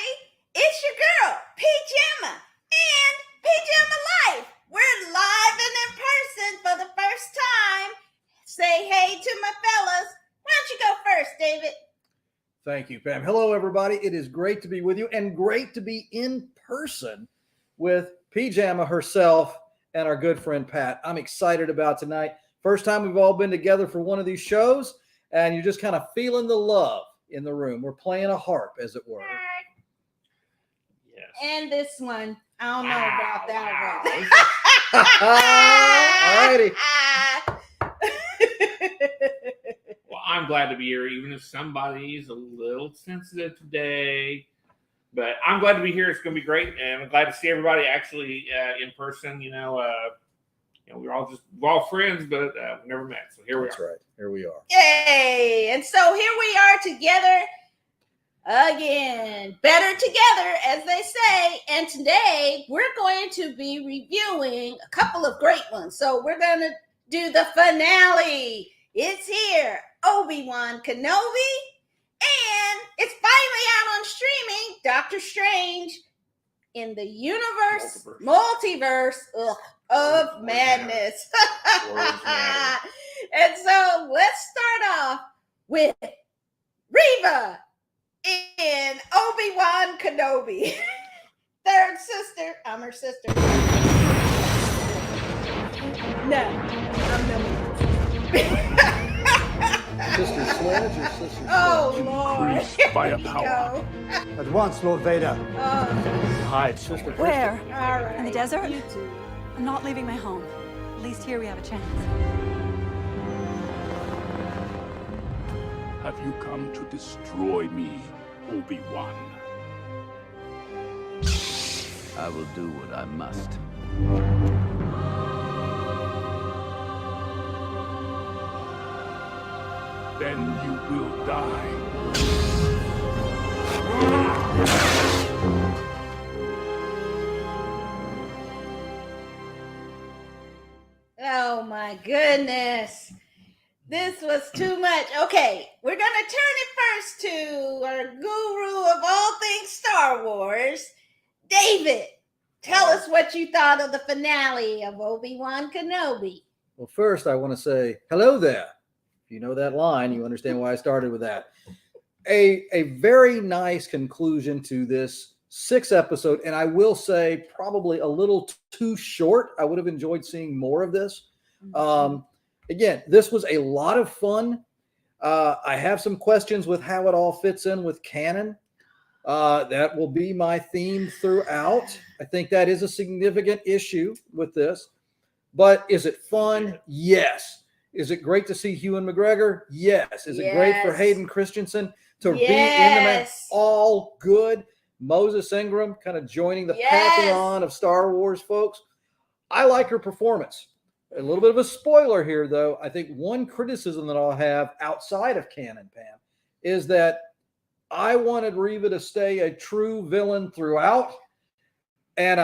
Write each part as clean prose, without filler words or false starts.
everybody. It's your girl, PJamma and PJammaLyfe. We're live and in person for the first time. Say hey to my fellas. Why don't you go first, David? Thank you, Pam. Hello, everybody. It is great to be with you and great to be in person with PJamma herself and our good friend, Pat. I'm excited about tonight. First time we've all been together for one of these shows, and you're just kind of feeling the love in the room. We're playing a harp, as it were. Yes. And this one, I don't know about that one. Well, I'm glad to be here, even if somebody's a little sensitive today. But I'm glad to be here. It's going to be great, and I'm glad to see everybody actually in person. We're all friends, but we never met. So here we are. That's right. Here we are. Yay! And so here we are together again, better together, as they say. And today we're going to be reviewing a couple of great ones. So we're going to do the finale. It's here, Obi-Wan Kenobi, and it's finally out on streaming, Doctor Strange in the multiverse of madness. And so let's start off with Reva in Obi-Wan Kenobi. Third sister. I'm her sister. No, I'm no. Sister Sledge or Sister Sledge? Oh, Lord. By a power. At once, Lord Vader. Hide, Sister. Where? All right. In the desert? You too. I'm not leaving my home. At least here we have a chance. Have you come to destroy me, Obi-Wan? I will do what I must. Then you will die. Oh my goodness. This was too much. Okay, we're going to turn it first to our guru of all things Star Wars, David. Tell us what you thought of the finale of Obi-Wan Kenobi. Well, first I want to say hello there. If you know that line, you understand why I started with that. A very nice conclusion to this 6 episode, and I will say probably a little too short. I would have enjoyed seeing more of this. Again, this was a lot of fun. I have some questions with how it all fits in with canon. That will be my theme throughout. I think that is a significant issue with this. But is it fun? Yes. Is it great to see Ewan McGregor? Yes. Is it great for Hayden Christensen to be in the match? All good. Moses Ingram kind of joining the pantheon of Star Wars folks. I like her performance. A little bit of a spoiler here, though. I think one criticism that I'll have outside of canon, Pam, is that I wanted Reva to stay a true villain throughout. And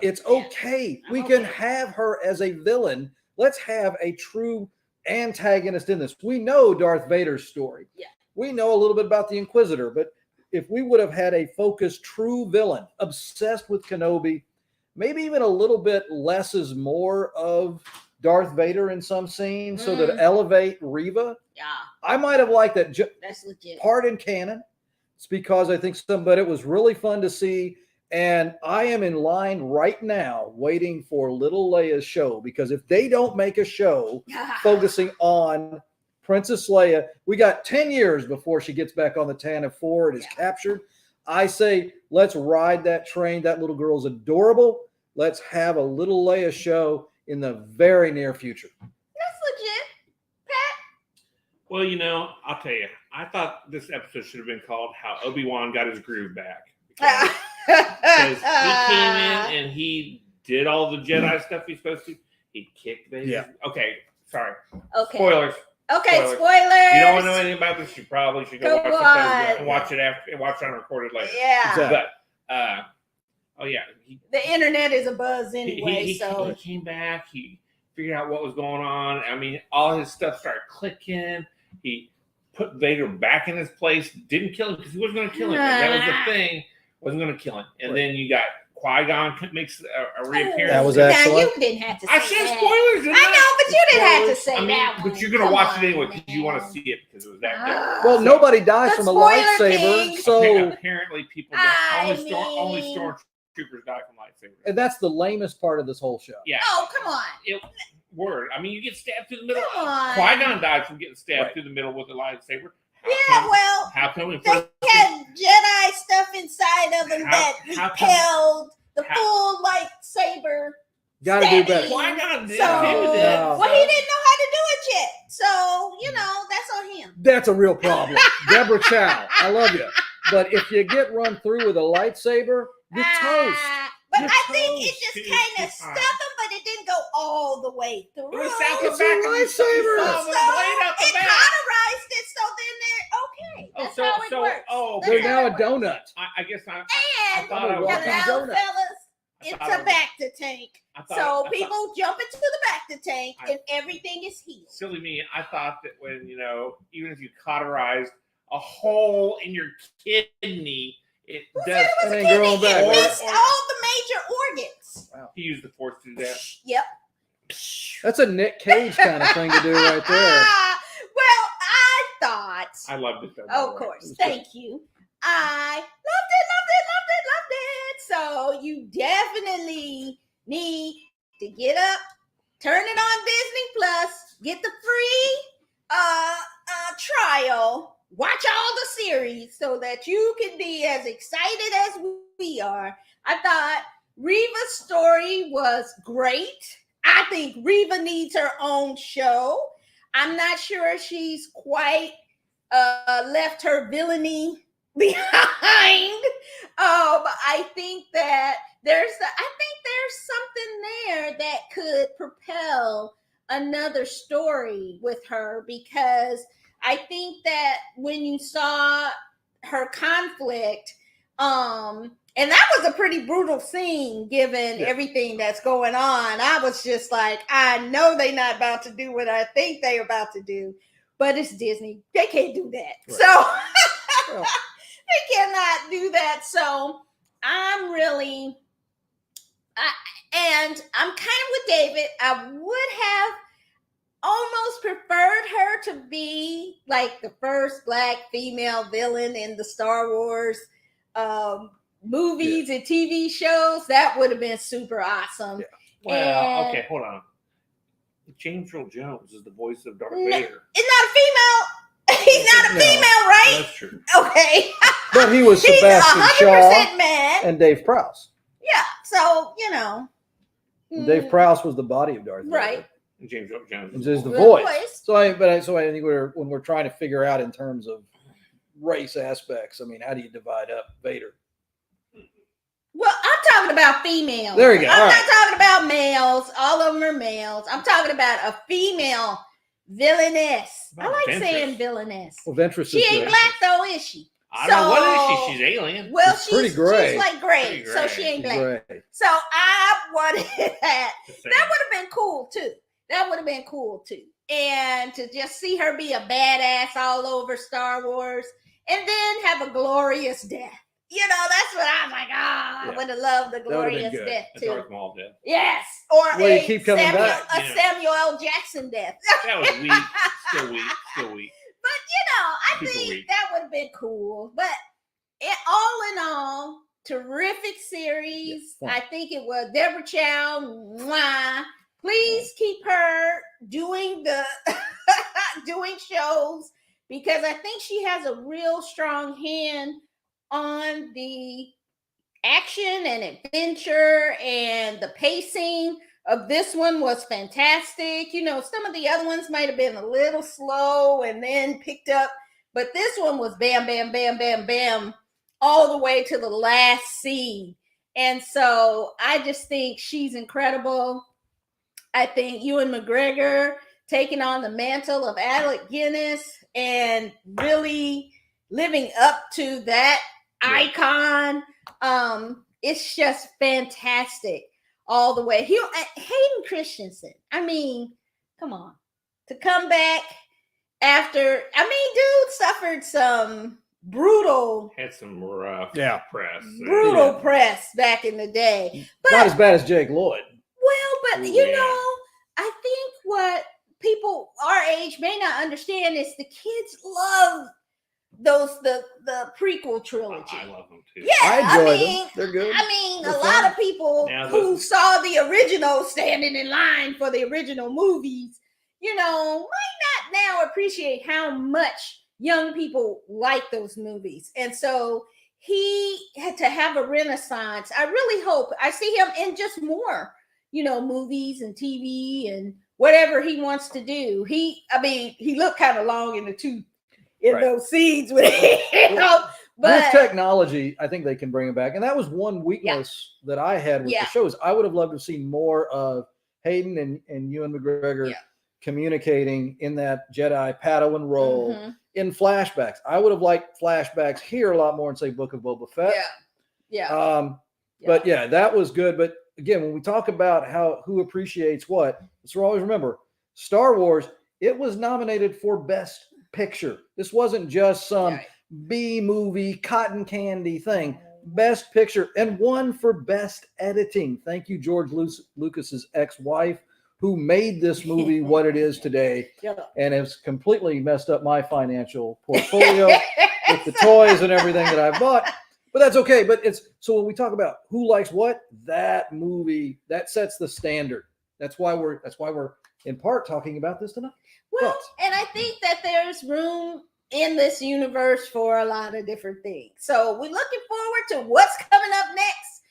it's okay. We can have her as a villain. Let's have a true antagonist in this. We know Darth Vader's story. Yeah. We know a little bit about the Inquisitor, but if we would have had a focused true villain obsessed with Kenobi, maybe even a little bit less is more of Darth Vader in some scenes so that elevate Reva. Yeah. I might have liked that. That's legit. Part in canon. It's because I think but it was really fun to see. And I am in line right now waiting for little Leia's show, because if they don't make a show focusing on Princess Leia, we got 10 years before she gets back on the Tantive 4 and is captured. I say, let's ride that train. That little girl's adorable. Let's have a little Leia show in the very near future. That's legit. Pat? Well, I'll tell you, I thought this episode should have been called How Obi-Wan Got His Groove Back. Because he came in and he did all the Jedi stuff he's supposed to. He kicked Vader. Yeah. Okay, sorry. Okay. Spoilers. Okay, spoilers. You don't want to know anything about this, you probably should go watch it after and watch it unrecorded later. Yeah. Exactly. But the internet is a buzz anyway. He came back, he figured out what was going on. I mean, all his stuff started clicking. He put Vader back in his place, didn't kill him because he wasn't going to kill him. That was the thing. wasn't going to kill him. And then you got Qui-Gon makes a reappearance. That was now excellent. you didn't have to say I said that. spoilers. Didn't I know, but you didn't have to say I mean, that one. but you're going to Come watch on, it anyway because you want to man. see it because it was that good. Well, nobody dies The from a spoiler lightsaber, king. so Apparently people don't. Only mean- stormtroopers die from lightsabers. and that's the lamest part of this whole show. Yeah. Oh, come on. Word. I mean, you get stabbed through the middle. Come on. Qui-Gon died from getting stabbed Right. through the middle with a lightsaber. Yeah, well, How come in they first? had Jedi stuff inside of them that how come- repelled the how- full lightsaber. Got to do Stabbing. better. Qui-Gon did. So, David did. No. well, he didn't know how to do it yet. So, that's on him. That's a real problem. Deborah Chow, I love you. But if you get run through with a lightsaber, you're toast. But You're I think it toast. just Too kind of fine. stuck him, but it didn't go all the way through. It was south It's of a back. and you saw lightsaber. the So blade out the it back. cauterized it, so then they're okay. That's how it works. okay. They're That's now how a it works. donut. I guess I And thought I was walking hello, donut. fellas, I it's thought I a was- back to tank. I So thought- people jump into the back to tank, I- and everything is healed. silly me. I thought that when even if you cauterized a hole in your kidney, it Who does. said it was It a ain't kidney? growing back, It right? missed all the major organs. He used the force to do that. Yep. That's a Nick Cage kind of thing to do right there. Well, I thought. I loved it though. by the Of way. course. Thank you. I loved it. So you definitely need to get up, turn it on Disney Plus, get the free trial, watch all the series so that you can be as excited as we are. I thought Reva's story was great. I think Reva needs her own show. I'm not sure she's quite left her villainy behind. I think that there's something there that could propel another story with her, because I think that when you saw her conflict, and that was a pretty brutal scene given everything that's going on. I was just like, I know they're not about to do what I think they're about to do, but it's Disney. They can't do that. Right. So Well, they cannot do that. So I'm really, and I'm kind of with David. I would have almost preferred her to be like the first Black female villain in the Star Wars movies and TV shows. That would have been super awesome. Yeah. Well, And- okay, hold on. James Earl Jones is the voice of Darth No. Vader. It's not a female. He's not a No. female, right? That's true. Okay. but he was He's Sebastian 100% Shaw man. and Dave Prowse. Yeah. So, And Dave Prowse was the body of Darth Vader. Right. And James Earl Jones. Which is the The voice. voice. So I think when we're trying to figure out in terms of race aspects, I mean, how do you divide up Vader? Well, I'm talking about females. There you go. I'm All not right. talking about males. All of them are males. I'm talking about a female villainess. I About like Ventress. saying villainess. Well, Ventress She is ain't good. black though, is she? I don't know. What is So- she? She's alien. Well, She's pretty gray. She's like gray, Pretty so gray. she ain't She's black. great. So I wanted that. Just saying. That would have been cool too. That would have been cool too. And to just see her be a badass all over Star Wars and then have a glorious death. That's what I'm like. I Yeah. would have loved the That would've been glorious good. death A too. Darth Maul death. Yes. Or Well, you a keep coming Samuel, back. a Yeah. Samuel L. Jackson death. That was weak. Still weak. Still weak. But I People think weak. that would have been cool. But all in all, terrific series. Yeah, I think it was Deborah Chow. Mwah. Please keep her doing doing shows, because I think she has a real strong hand on the action and adventure, and the pacing of this one was fantastic. Some of the other ones might have been a little slow and then picked up, but this one was bam, bam, bam, bam, bam, all the way to the last scene. And so I just think she's incredible. I think Ewan McGregor taking on the mantle of Alec Guinness and really living up to that icon. It's just fantastic all the way. Hayden Christensen, I mean, come on, to come back after, dude suffered some brutal Had some rough Yeah. press. brutal Yeah. press back in the day. But Not as bad as Jake Lloyd. well, but Ooh, you yeah. know, I think what people our age may not understand is the kids love the prequel trilogy. I love them too. Yeah, I enjoy mean, them. They're good. I mean, They're a fun. lot of people Now, who saw the original standing in line for the original movies, you know, might not now appreciate how much young people like those movies. And so he had to have a renaissance. I really hope I see him in just more, you know, movies and TV and whatever he wants to do. He looked kind of long in the tooth in Right. those scenes with him. With But technology, I think they can bring it back. And that was one weakness that I had with the shows. I would have loved to see more of Hayden and Ewan McGregor communicating in that Jedi Padawan role in flashbacks. I would have liked flashbacks here a lot more in, say, Book of Boba Fett. But yeah, that was good. But again, when we talk about who appreciates what, let's always remember, Star Wars, it was nominated for Best Picture. This wasn't just some B movie cotton candy thing. Best Picture, and won for Best Editing. Thank you, George Lucas's ex-wife, who made this movie what it is today, and has completely messed up my financial portfolio with the toys and everything that I've bought. But that's okay. But it's so when we talk about who likes what, that movie that sets the standard. That's why we're in part talking about this tonight. Well, and I think that there's room in this universe for a lot of different things. So we're looking forward to what's coming up next.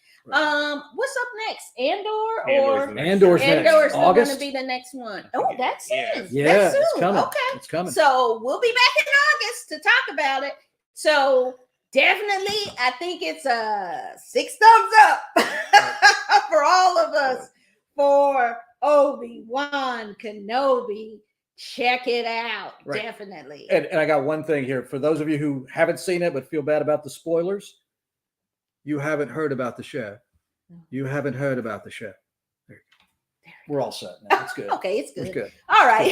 What's up next? Andor's next. August. Going to be the next one. Oh, that's soon. Yeah, that's soon. it's coming. Okay, it's coming. So we'll be back in August to talk about it. So definitely, I think it's a 6 thumbs up for all of us for Obi-Wan Kenobi. Check it out. Definitely. And I got one thing here. For those of you who haven't seen it but feel bad about the spoilers, you haven't heard about the show. You haven't heard about the show. We're all set now. It's good. Okay, it's good. It's good. All right.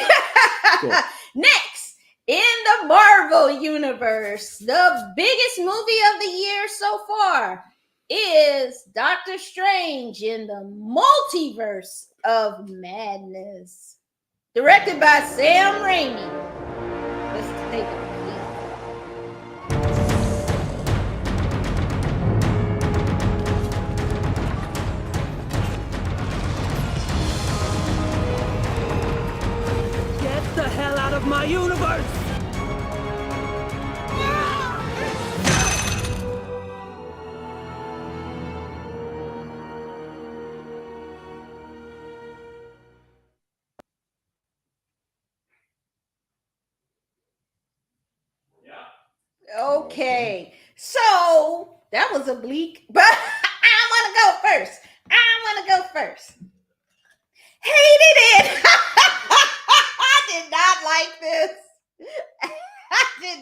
Cool. Next, in the Marvel universe, the biggest movie of the year so far is Doctor Strange in the Multiverse of Madness. Directed by Sam Raimi. Let's take a peek. Get the hell out of my universe! Okay, so that was a bleak, but I want to go first. Hated it. I did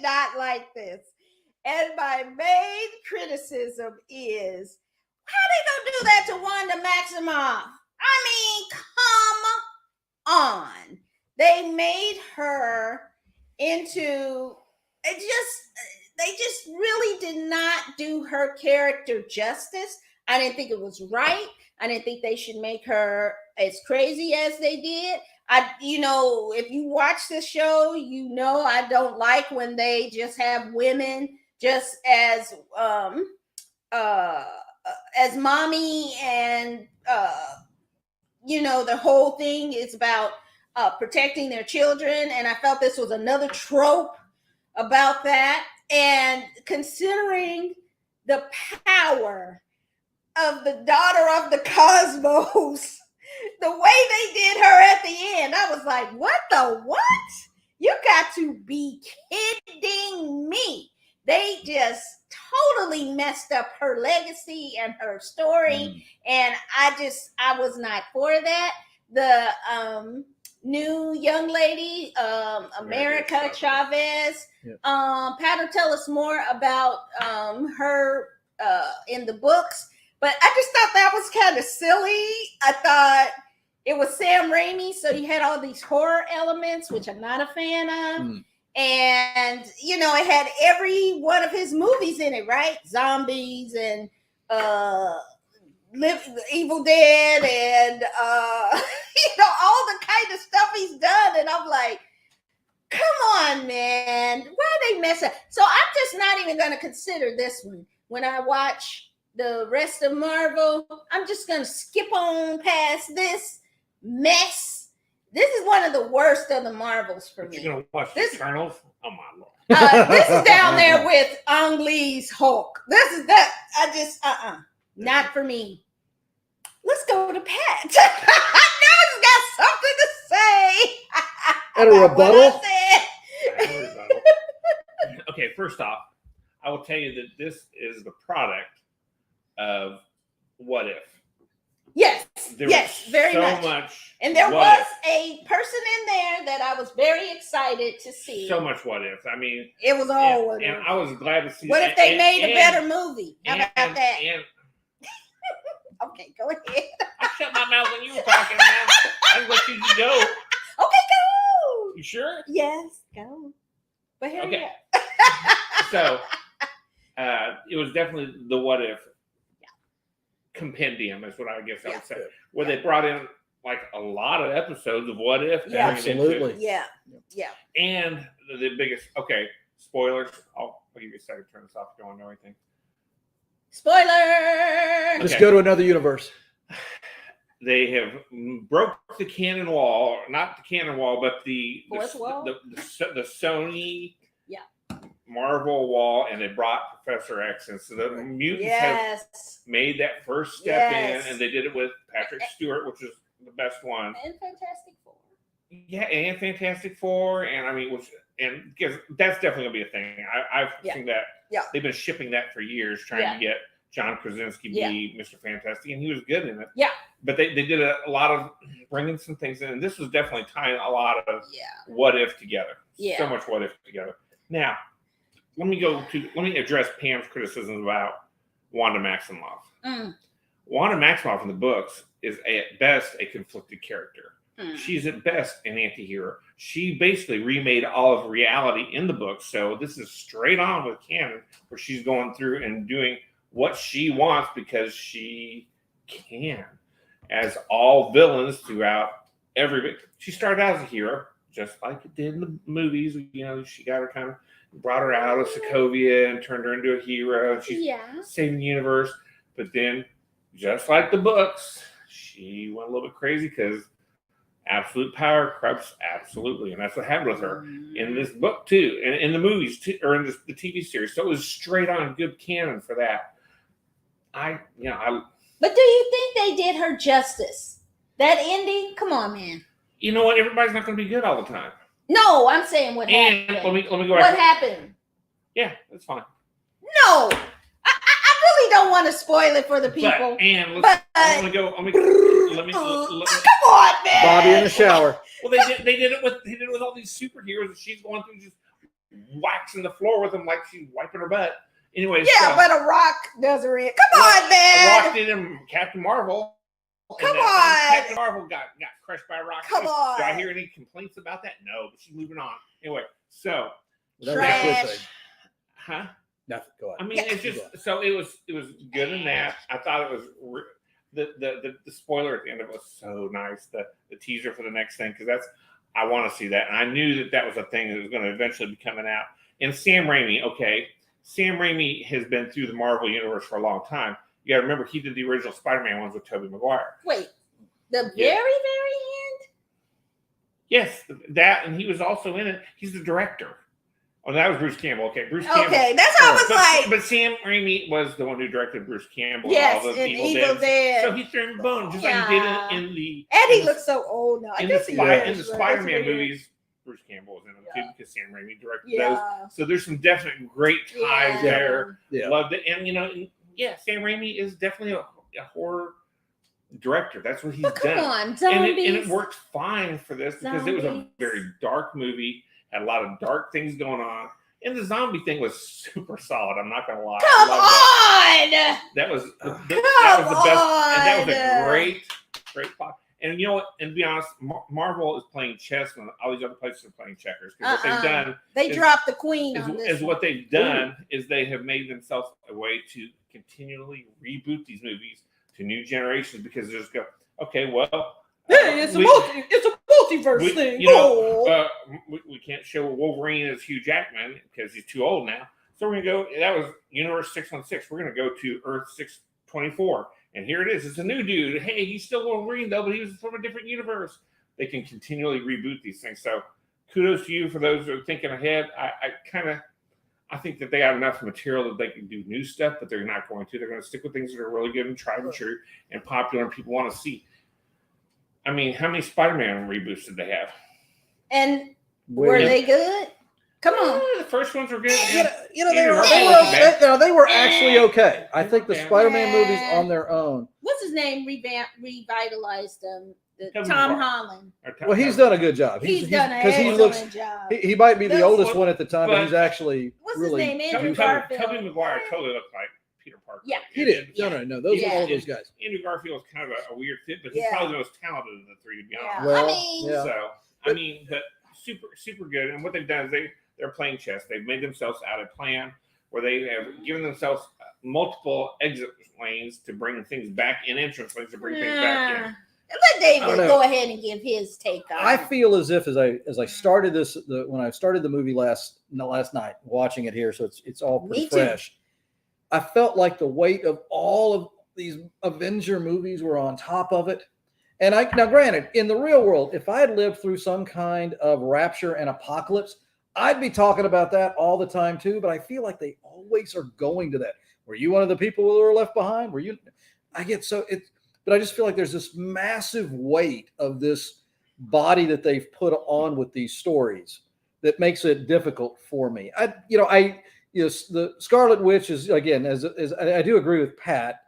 not like this. And my main criticism is, how they gonna do that to Wanda Maximoff? I mean, come on. They made her into they just really did not do her character justice. I didn't think it was right. I didn't think they should make her as crazy as they did. If you watch the show, I don't like when they just have women just as mommy, and the whole thing is about protecting their children. And I felt this was another trope about that. And considering the power of the daughter of the cosmos, the way they did her at the end, I was like, what? You got to be kidding me. They just totally messed up her legacy and her story. And I was not for that. The new young lady, America Chavez. Pat, tell us more about her in the books. But I just thought that was kind of silly. I thought it was Sam Raimi, so you had all these horror elements, which I'm not a fan of. And it had every one of his movies in it, right? Zombies and Evil Dead and all the kind of stuff he's done. And I'm like, come on, man, why they mess up? So I'm just not even going to consider this one when I watch the rest of Marvel. I'm just going to skip on past this mess. This is one of the worst of the Marvels for me. You're going to watch the Eternals? Oh, my Lord. This is down there with Ang Lee's Hulk. This is that. I just, not for me. Let's go to Pat. I know he's got something to say. And a rebuttal? Okay, first off, I will tell you that this is the product of What If. Yes, There yes, was very so much. And there what was if. a person in there that I was very excited to see. So much What If. I mean, it was all What and If. I was glad to see. What if they made a better movie? How about that? Okay, go ahead. I shut my mouth when you were talking. I let you go. Okay, go. You sure? Yes, go. But here Okay. So, it was definitely the What If compendium, is what I guess I would say, where they brought in like a lot of episodes of What If. Yeah, absolutely. Yeah. And the biggest, spoilers. I'll give you a second to turn this off if you want to know anything. Spoiler. Let's go to another universe. They have broke the canon wall, not the canon wall, but the Sony Marvel wall, and they brought Professor X. And so the mutants have made that first step in, and they did it with Patrick Stewart, which is the best one. And Fantastic Four. Yeah, and Fantastic Four, and I mean, because that's definitely gonna be a thing. I've seen that. Yeah, they've been shipping that for years, trying to get John Krasinski be Mr. Fantastic, and he was good in it. Yeah, but they did a lot of bringing some things in, and this was definitely tying a lot of What If together. So much What If together. Now, let me address Pam's criticisms about Wanda Maximoff. Wanda Maximoff in the books is at best a conflicted character. She's at best an anti-hero. She basically remade all of reality in the book. So this is straight on with canon, where she's going through and doing what she wants because she can. As all villains throughout she started out as a hero, just like it did in the movies. She got her brought her out of Sokovia and turned her into a hero. She's saving the universe. But then, just like the books, she went a little bit crazy because absolute power corrupts absolutely, and that's what happened with her in this book too, and in the movies too, or in the TV series. So it was straight on good canon for that. But do you think they did her justice? That ending? Come on, man. You know what? Everybody's not going to be good all the time. No, I'm saying what happened. Let me go back. What happened? Yeah, that's fine. No, I really don't want to spoil it for the people. Let me go. Come on, man. Bobby in the shower. Well, they did it with all these superheroes, and she's going through just waxing the floor with them like she's wiping her butt. Anyway, but a rock does her in. Come on, man. A rock did him, Captain Marvel. Come on. Captain Marvel got crushed by a rock. Come on. Do I hear any complaints about that? No, but she's moving on. Anyway, so trash. Huh? Nothing. Go on. I mean, it's just so it was good in that. I thought it was the spoiler at the end of it was so nice. The teaser for the next thing, because I want to see that, and I knew that was a thing that was going to eventually be coming out. And Sam Raimi has been through the Marvel universe for a long time. You got to remember, he did the original Spider-Man ones with Tobey Maguire. Wait, the very end? Yes, that, and he was also in it. He's the director. Oh, that was Bruce Campbell. Okay, Bruce Campbell. Okay, that's how I was like. But Sam Raimi was the one who directed Bruce Campbell. Yes, and all the Evil Dead. So he threw him a bone, just like he did in the. And he looks so old now. In the Spider-Man movies, Bruce Campbell was in them too, because Sam Raimi directed those. So there's some definite great ties there. Yeah. Loved it, and Sam Raimi is definitely a horror director. That's what he's done. Come on, zombies. And it worked fine for this because it was a very dark movie. Had a lot of dark things going on. And the zombie thing was super solid. I'm not going to lie. Come on! That was the best. And that was a great plot. And you know what? And to be honest, Marvel is playing chess when all these other places are playing checkers. Because what they've done, they dropped the queen on this. Is what they've done is they have made themselves a way to continually reboot these movies to new generations because they just go, okay, well, hey, it's a multiverse thing. You know, we can't show Wolverine as Hugh Jackman because he's too old now. So we're gonna go. That was Universe 616. We're gonna go to Earth 624, and here it is. It's a new dude. Hey, he's still Wolverine though, but he was from a different universe. They can continually reboot these things. So kudos to you for those who are thinking ahead. I think that they have enough material that they can do new stuff, but they're not going to. They're going to stick with things that are really good and tried and true and popular and people want to see. I mean, how many Spider-Man reboots did they have? And were they good? Come on. The first ones were good. They were actually okay. I think the Spider-Man movies on their own. What's his name? Revitalized Tom Holland. Well, he's done a good job. He's done an excellent job. He might be the oldest one at the time, but he's actually really. What's his name? Andrew Garfield. Tobey Maguire totally looked like Peter Parker. Yeah, he did. No. Those are all those guys. Andrew Garfield was kind of a weird fit, but he's probably the most talented of the three, to be honest. Well, but super good. And what they've done is they're playing chess. They've made themselves out a plan where they have given themselves multiple exit lanes to bring things back in, entrance lanes to bring things back in. Let David go ahead and give his take on it. I feel as if as I started this when I started the movie last night, watching it here, so it's all pretty fresh. I felt like the weight of all of these Avenger movies were on top of it. And now granted, in the real world, if I had lived through some kind of rapture and apocalypse, I'd be talking about that all the time too. But I feel like they always are going to that. Were you one of the people who were left behind? Were you? But I just feel like there's this massive weight of this body that they've put on with these stories that makes it difficult for me. The Scarlet Witch is, again, as I do agree with Pat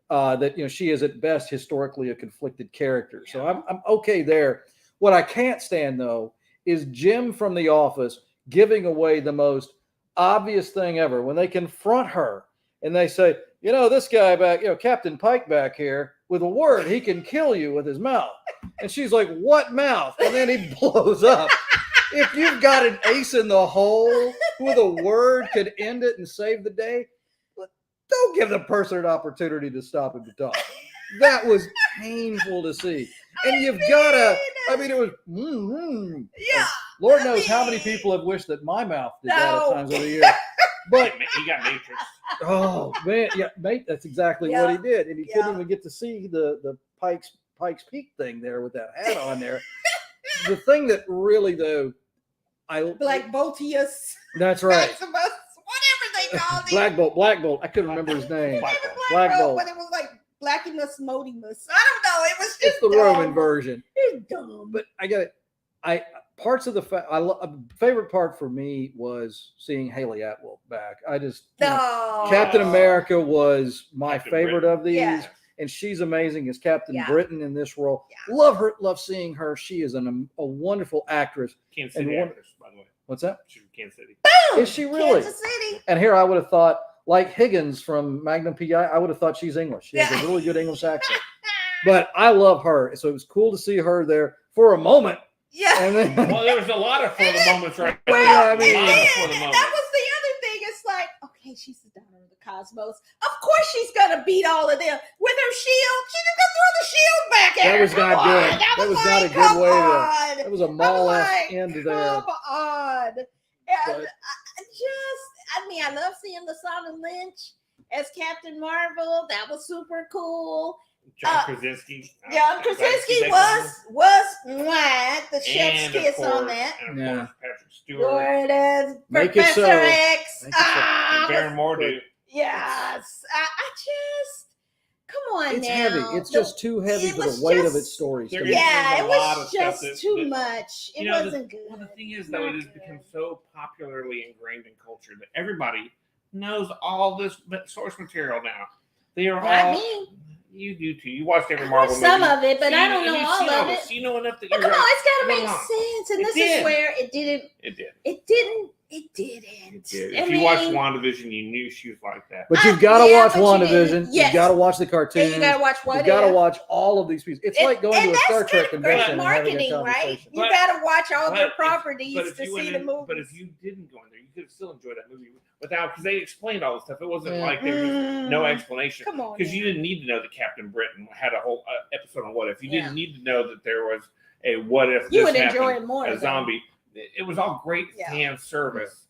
that she is at best historically a conflicted character. So I'm okay there. What I can't stand though is Jim from The Office giving away the most obvious thing ever when they confront her and they say, this guy back, Captain Pike back here, with a word, he can kill you with his mouth. And she's like, what mouth? And then he blows up. If you've got an ace in the hole with a word could end it and save the day, don't give the person an opportunity to stop him to talk. That was painful to see. And you've got to, it was, yeah. Lord knows how many people have wished that my mouth did that at times of the year. But he got Matrix. Oh man, yeah, mate, that's exactly what he did, and he couldn't even get to see the Pikes Peak thing there with that hat on there. The thing that really though, Black Boltius. That's right. Whatever they called it. Black Bolt. I couldn't remember his name. Black Bolt, but it was like Blackimus Modimus. I don't know. It was just it's the dumb. Roman version. It's dumb. But I got it. Parts of a favorite part for me was seeing Haley Atwell back. Captain America was my favorite of these, and she's amazing as Captain Britain in this role. Yeah. Love seeing her. She is a wonderful actress. Kansas City actress, by the way. What's that? She's from Kansas City. Boom! Is she really? Kansas City. And here I would have thought, like Higgins from Magnum PI, I would have thought she's English. She has a really good English accent. But I love her, so it was cool to see her there for a moment. Yeah. And then, there was a lot of for the moments right there. That was the other thing. It's like, okay, she's the daughter of the cosmos. Of course she's going to beat all of them with her shield. She just going to throw the shield back at her. That was not good. That was not a good way to. That was a mall-esque end there. Come on. And I love seeing Lashana Lynch as Captain Marvel. That was super cool. John Krasinski. John Krasinski was the chef's kiss on that. And of course, Patrick Stewart. Jordan, Professor X. Baron Mordo. Yes. Come on it's now. Heavy. It's just too heavy for the weight of its stories. It was just too much. It wasn't good. Well, the thing is, though, it has become so popularly ingrained in culture that everybody knows all this source material now. They are all. You do too. You watched every Marvel movie. Some of it, but I don't know all of it. So you know enough that come on, it's got to make sense. And this is where it didn't. It did. It didn't It didn't. If you watched WandaVision, you knew she was like that. But you've got to watch but you WandaVision. didn't. Yes. You've got to watch the cartoons. And you got to watch what You've got to if. watch all of these pieces. It's like going to a Star Trek convention and having a marketing, right? conversation. You got to watch all their But properties if to you see went the in- movie. But if you didn't go in there, you could still enjoy that movie without, because they explained all this stuff. It wasn't like there was no explanation. Come on, because you man. didn't need to know that Captain Britain had a whole episode on what if. You Yeah. didn't need to know that there was a what if You this would enjoy happened, it more. a though. zombie. It was all great Yeah. fan service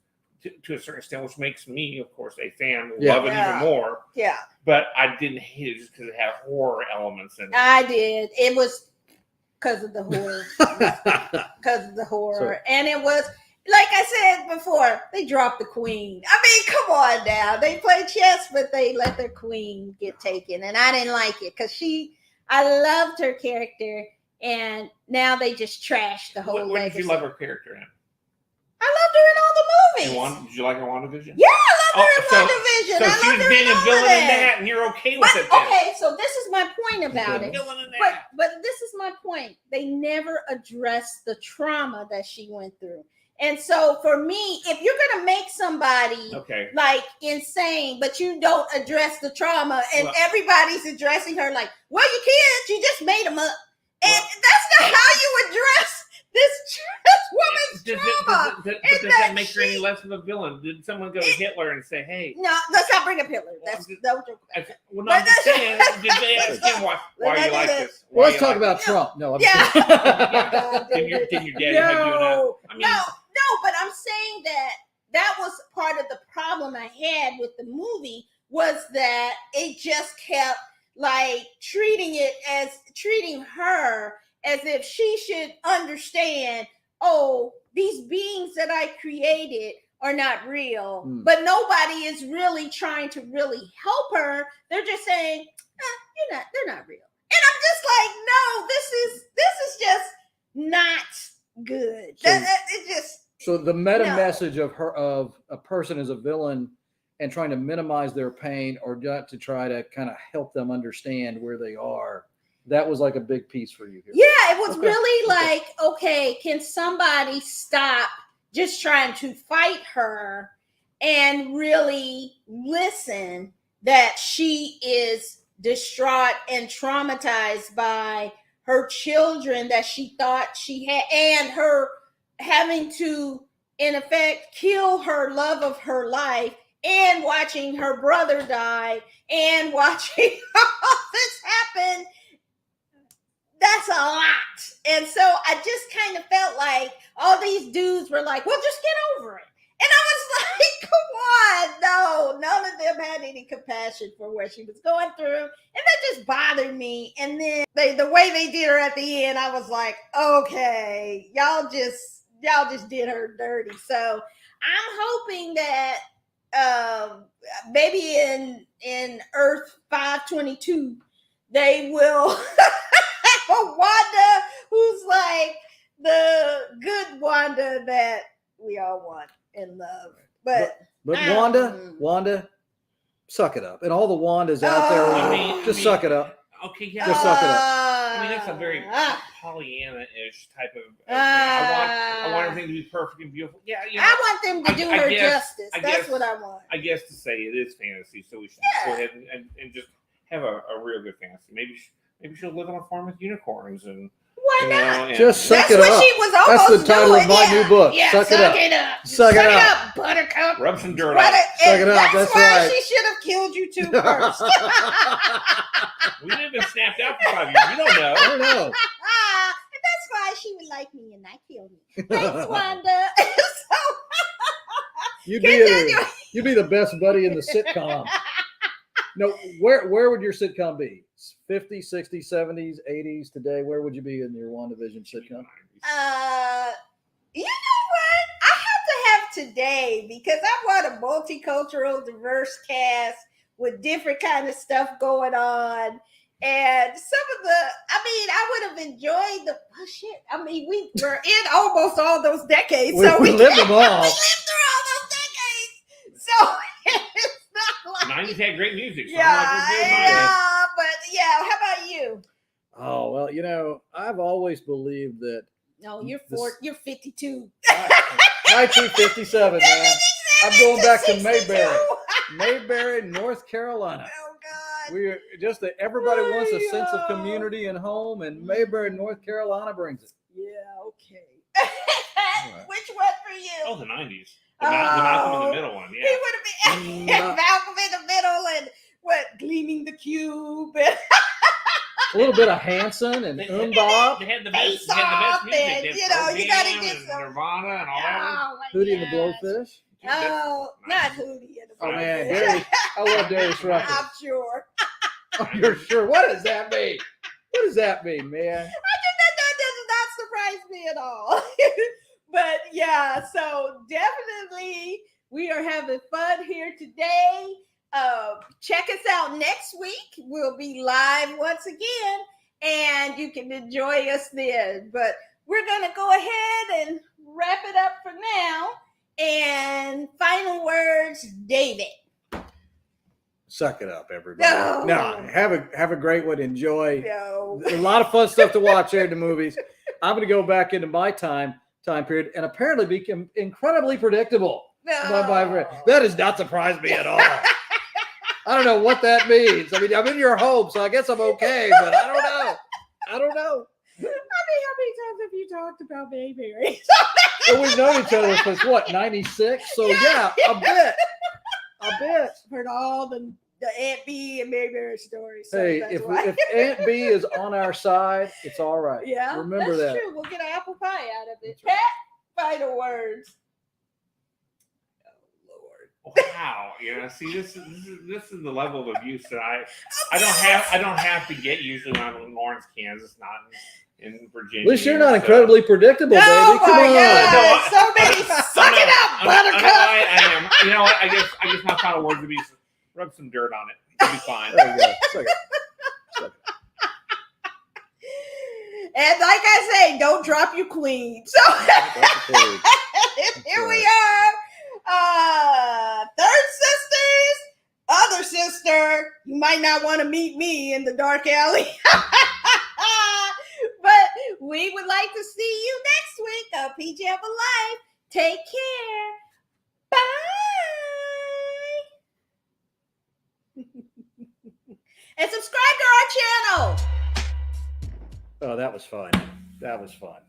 to a certain extent, which makes me, of course, a fan. Yeah. Love it Yeah. even more. Yeah, But I didn't hate it just because it had horror elements in it. I did. It was because of the horror. Because of the horror. And it was, like I said before, they dropped the queen. I mean, come on now. They play chess, but they let their queen get taken. And I didn't like it because I loved her character. And now they just trashed the whole What did legacy. you love her character in? I loved her in all the movies. Did you like her WandaVision? Yeah, I loved her in so WandaVision. So I she loved was her being in a all villain of in that, and you're okay with But it then. okay, so this is my point about Okay. it. Villain in that. But this is my point. They never addressed the trauma that she went through. And so for me, if you're gonna make somebody Okay. like insane, but you don't address the trauma, and Well- everybody's addressing her like, well, you can't, you just made them up. And Well- that's not how you address this woman's trauma. Does And that that make her any she- less of a villain? Did someone go to Hitler and say, hey, No, let's not bring up Hitler. That's Well, no joke. well, no, I'm just saying, did they ask him why Let's you not like do that. this? Why Well, let's you talk like about this? Trump. No, I'm Yeah. Can your daddy have you enough? No, I mean, no, but I'm saying that was part of the problem I had with the movie, was that it just kept like treating her as if she should understand, oh, these beings that I created are not real. But nobody is really trying to really help her. They're just saying, they're not real. And I'm just like, no, this is just not good. It just So the meta No. message of a person as a villain and trying to minimize their pain or not to try to kind of help them understand where they are, that was like a big piece for you here. Yeah, it was Okay. really like, okay, can somebody stop just trying to fight her and really listen that she is distraught and traumatized by her children that she thought she had, and her having to, in effect, kill her love of her life, and watching her brother die, and watching all this happen. That's a lot. And so I just kind of felt like all these dudes were like, well, just get over it. And I was like, come on. No, none of them had any compassion for what she was going through. And that just bothered me. And then the way they did her at the end, I was like, okay, y'all just did her dirty. So I'm hoping that maybe in Earth 522, they will have a Wanda who's like the good Wanda that we all want and love. But Wanda, suck it up. And all the Wandas out there, I mean- suck it up. okay, yeah. Just suck it up. I mean, that's a very Pollyanna-ish type of thing. I want everything to be perfect and beautiful. Yeah, you know, I want them to do I her guess- justice. I That's guess- what I want. I guess to say it is fantasy, so we should Yeah. go ahead and just have a real good fantasy. Maybe she'll live on a farm with unicorns and Why you not? know, and- Just suck That's it what up. she was That's almost the title doing. of my new book. Yeah, Suck it up. up. Suck it up. Buttercup. rub some dirt What on it. Suck it up, That's that's why right. she should have killed you two first. We didn't been snapped out for 5 years. You don't know. I don't know. And that's why she would like me and not kill me. Thanks, Wanda. So, You'd continue. be the best buddy in the sitcom. No, where would your sitcom be? 50s, 60s, 70s, 80s today? Where would you be in your WandaVision sitcom? You know what? I have to have today because I want a multicultural, diverse cast with different kind of stuff going on. And some of I would have enjoyed we were in almost all those decades. So We lived them all. We lived through all those decades. So it's not like 90s had great music. So I'm like, we're good on yeah, but yeah, how about you? Oh, well, I've always believed that. No, you're This- you're 52. Hey, 1957, man. I'm going back to 62. Mayberry. Mayberry, North Carolina. Oh God. We are just that everybody wants a sense of Hey-o. community and home, and Mayberry, North Carolina brings it. Yeah. Okay. Which one for you? Oh, the 90s. The Malcolm in the Middle one. He Yeah. would have been Malcolm in the Middle and what? Gleaming the Cube. And A little bit of Hanson and They Bob, had the Face best Off music. and, They had you know, you Pearl gotta Jam get and some- Nirvana and all that. Oh, my Hootie and the gosh. Blowfish. Oh, not Hootie and the Oh man, Blowfish. Darius, I love Darius Rucker. I'm sure. Oh, you're sure? What does that mean? What does that mean, man? That does not surprise me at all. But yeah, so definitely we are having fun here today. Check us out next week. We'll be live once again, and you can enjoy us then. But we're going to go ahead and wrap it up for now. And final words, David. Suck it up, everybody. No, have a great one. Enjoy. No. A lot of fun stuff to watch there in the movies. I'm going to go back into my time period and apparently become incredibly predictable. No. That does not surprise me at all. I don't know what that means. I mean, I'm in your home, so I guess I'm okay, but I don't know. I mean, how many times have you talked about Mayberry? Well, we've known each other since what, 96? So yeah, a bit. Heard all the Aunt B and Mayberry stories. So Hey, that's if why. Aunt B is on our side, it's all right. Yeah, remember that's that. true. We'll get an apple pie out of it. That's right. Pat, final words. Oh Lord. Wow. Yeah. See, this is the level of abuse that I don't have to get usually when I'm in Lawrence, Kansas, not in Virginia. At least you're not so- incredibly predictable, baby. Oh Come my on. God. So many. Suck it up, I Buttercup. am. You know what? I guess my final words would be rub some dirt on it. It'll be fine. There you go. Suck it. And like I say, don't drop your queen. So here we are. Third sisters, other sister. You might not want to meet me in the dark alley. But we would like to see you next week on PJammaLyfe. Take care. Bye. And subscribe to our channel. Oh, that was fun. That was fun.